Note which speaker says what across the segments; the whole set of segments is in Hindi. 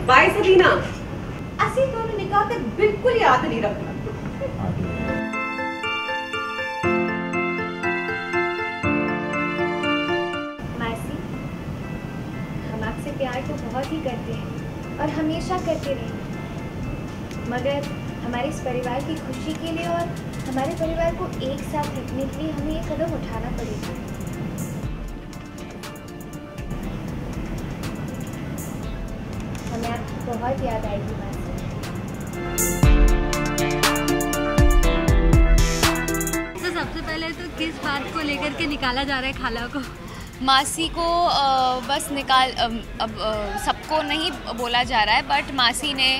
Speaker 1: बाय सलीना, असी दोनों निकाह तक बिल्कुल याद नहीं रखना।
Speaker 2: मासी, हम आपसे प्यार तो बहुत ही करते हैं और हमेशा करते रहेंगे, मगर हमारे इस परिवार की खुशी के लिए और हमारे परिवार को एक साथ रखने के लिए हमें ये कदम उठाना पड़ेगा। हमें आपकी बहुत याद आएगी मासी।
Speaker 3: तो सबसे पहले तो किस बात को लेकर के निकाला जा रहा है खाला को?
Speaker 4: मासी को बस निकाल अब सबको नहीं बोला जा रहा है, बट मासी ने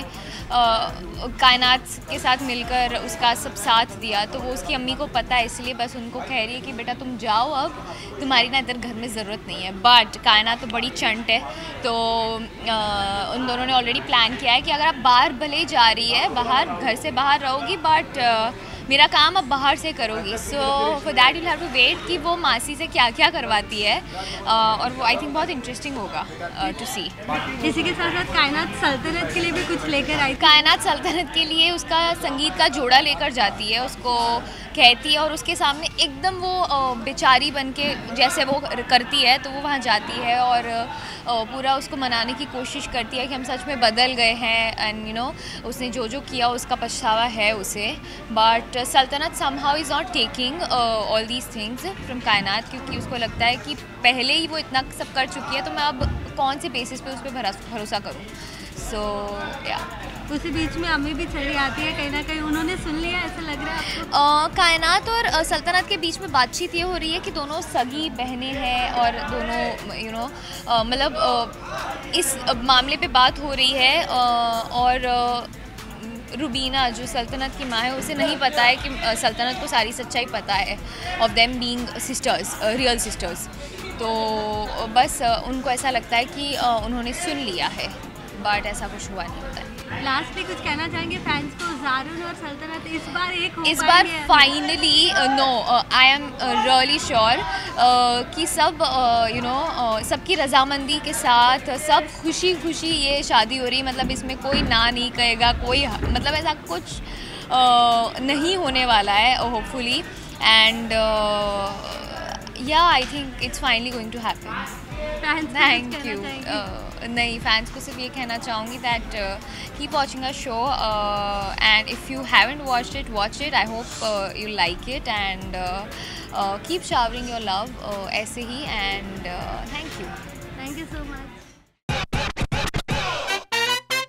Speaker 4: कायनात के साथ मिलकर उसका सब साथ दिया, तो वो उसकी अम्मी को पता है, इसलिए बस उनको कह रही है कि बेटा तुम जाओ, अब तुम्हारी ना इधर घर में ज़रूरत नहीं है। बट कायनात तो बड़ी चंट है, तो उन दोनों ने ऑलरेडी प्लान किया है कि अगर आप बाहर भले ही जा रही है, बाहर घर से बाहर रहोगी, बट मेरा काम अब बाहर से करोगी। So for that you have to wait कि वो मासी से क्या क्या करवाती है, और वो आई थिंक बहुत इंटरेस्टिंग होगा टू सी।
Speaker 3: इसी के साथ साथ कायनात सल्तनत के लिए भी कुछ लेकर आई।
Speaker 4: कायनात सल्तनत के लिए उसका संगीत का जोड़ा लेकर जाती है, उसको कहती है, और उसके सामने एकदम वो बेचारी बन के जैसे वो करती है, तो वो वहाँ जाती है और पूरा उसको मनाने की कोशिश करती है कि हम सच में बदल गए हैं, एंड यू नो उसने जो जो किया उसका पछतावा है उसे। बट सल्तनत somehow is not taking all these things from कायनात, क्योंकि उसको लगता है कि पहले ही वो इतना सब कर चुकी है, तो मैं अब कौन से बेसिस पे उस पर भरोसा करूँ। सो या
Speaker 3: उसी बीच में अम्मी भी चली आती है, कहीं ना कहीं उन्होंने सुन लिया, ऐसा लग रहा है आपको?
Speaker 4: कायनात और सल्तनत के बीच में बातचीत ये हो रही है कि दोनों सगी बहनें हैं, और दोनों यू नो मतलब इस मामले पे बात हो रही है, और रुबीना जो सल्तनत की माँ है, उसे नहीं पता है कि सल्तनत को सारी सच्चाई पता है of them being sisters, real sisters. तो बस उनको ऐसा लगता है कि उन्होंने सुन लिया है, बट ऐसा कुछ हुआ नहीं होता है।
Speaker 3: लास्ट में कुछ कहना चाहेंगे फैंस को? ज़ारुन और सल्तनत इस बार एक हो
Speaker 4: इस बार finally no, I am really sure कि सब यू नो सबकी रजामंदी के साथ सब खुशी खुशी ये शादी हो रही है। मतलब इसमें कोई ना नहीं कहेगा, कोई मतलब ऐसा कुछ नहीं होने वाला है होपफुली, एंड या I think it's finally going to happen. Thank you. नहीं, फैंस को सिर्फ ये कहना चाहूँगी that keep watching a show, and if you haven't watched it, watch it. I hope you like it, and keep showering your love ऐसे ही, and thank you
Speaker 3: so much.